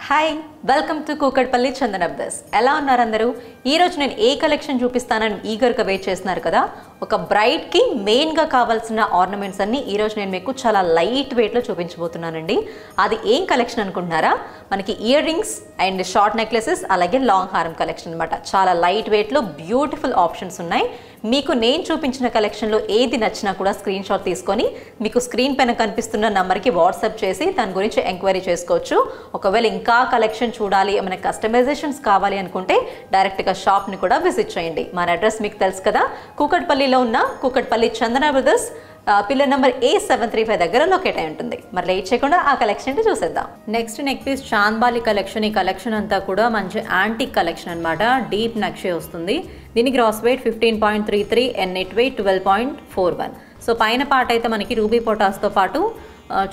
Hi, welcome to Kukatpally Chandana brothers. ఎలా ఉన్నారు అందరూ? ఈరోజు నేను ఏ కలెక్షన్ చూపిస్తానని ఈగర్గా వెయిట్ చేస్తున్నారు కదా. ఒక బ్రైడ్కి మెయిన్గా కావాల్సిన ఆర్నమెంట్స్ అన్ని ఈరోజు నేను మీకు చాలా లైట్ వెయిట్లో చూపించబోతున్నానండి. అది ఏం కలెక్షన్ అనుకుంటున్నారా? మనకి ear rings and short necklaces అలాగే లాంగ్ హారం కలెక్షన్ అనమాట. చాలా లైట్ వెయిట్లో బ్యూటిఫుల్ ఆప్షన్స్ ఉన్నాయి. మీకు నేను చూపించిన కలెక్షన్లో ఏది నచ్చినా కూడా స్క్రీన్ షాట్ తీసుకొని మీకు స్క్రీన్ పైన కనిపిస్తున్న నెంబర్కి వాట్సాప్ చేసి దాని గురించి ఎంక్వైరీ చేసుకోవచ్చు. ఒకవేళ ఇంకా కలెక్షన్ చూడాలి, ఏమైనా కస్టమైజేషన్స్ కావాలి అనుకుంటే డైరెక్ట్గా షాప్ని కూడా విజిట్ చేయండి. మన అడ్రస్ మీకు తెలుసు కదా, కూకట్పల్లిలో ఉన్న కూకట్పల్లి చందన బ్రదర్స్ పిల్లర్ నెంబర్ A735 దగ్గర లొకేట్ అయి ఉంటుంది. మరి లేట్ చేయకుండా ఆ కలెక్షన్ చూసేద్దాం. Next neck piece chandbali collection. ఈ కలెక్షన్ అంతా కూడా మంచి యాంటిక్ కలెక్షన్ అనమాట. డీప్ నక్షే వస్తుంది. దీని gross weight 15.33 and net weight 12.41. So పైన పార్ట్ అయితే మనకి రూబీ పొటాస్తో పాటు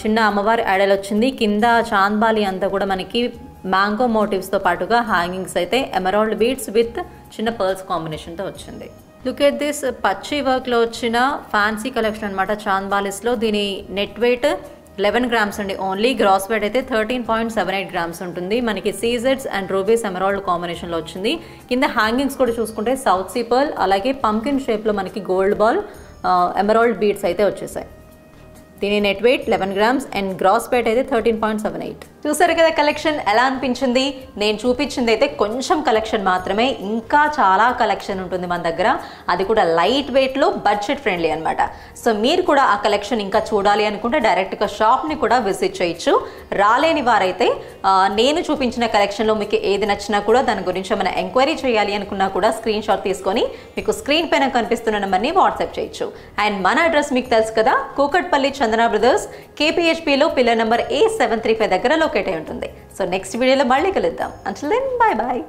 చిన్న అమ్మవారి ఐడల్ వచ్చింది. కింద చాంద్బాలి అంతా కూడా మనకి మ్యాంగో మోటివ్స్తో పాటుగా హ్యాంగింగ్స్ అయితే ఎమరాల్డ్ బీడ్స్ విత్ చిన్న పర్ల్స్ కాంబినేషన్తో వచ్చింది. లుక్ ఎట్ దిస్ పచ్చి వర్క్లో వచ్చిన ఫ్యాన్సీ కలెక్షన్ అనమాట చాంద్బాలిస్లో. దీని నెట్ వెయిట్ 11 గ్రామ్స్ అండి ఓన్లీ. గ్రాస్ వెయిట్ అయితే 13.78 గ్రామ్స్ ఉంటుంది. మనకి సీజెడ్స్ అండ్ రూబీస్ ఎమరాల్డ్ కాంబినేషన్లో వచ్చింది. కింద హ్యాంగింగ్స్ కూడా చూసుకుంటే సౌత్ సీ పర్ల్ అలాగే పంకిన్ షేప్లో మనకి గోల్డ్ బాల్ ఎమరాల్డ్ బీడ్స్ అయితే వచ్చేసాయి. దీని net weight 11 grams and gross weight అయితే 13.78. చూసారు కదా కలెక్షన్ ఎలా అనిపించింది? నేను చూపించింది అయితే కొంచెం కలెక్షన్ మాత్రమే, ఇంకా చాలా కలెక్షన్ ఉంటుంది మన దగ్గర. అది కూడా లైట్ వెయిట్లో బడ్జెట్ ఫ్రెండ్లీ అనమాట. సో మీరు కూడా ఆ కలెక్షన్ ఇంకా చూడాలి అనుకుంటే డైరెక్ట్గా షాప్ని కూడా విజిట్ చేయొచ్చు. రాలేని వారైతే నేను చూపించిన కలెక్షన్లో మీకు ఏది నచ్చినా కూడా దాని గురించి ఏమైనా ఎంక్వైరీ చేయాలి అనుకున్నా కూడా స్క్రీన్ షాట్ తీసుకొని మీకు స్క్రీన్ పైన కనిపిస్తున్న నెంబర్ని వాట్సాప్ చేయొచ్చు. అండ్ మన అడ్రస్ మీకు తెలుసు కదా, కూకట్పల్లి చందన బ్రదర్స్ KPHPలో పిల్లర్ నెంబర్ A735 దగ్గర లొకేట్ అయి ఉంటుంది. సో నెక్స్ట్ వీడియోలో మళ్ళీ కలుద్దాం. Until then bye bye.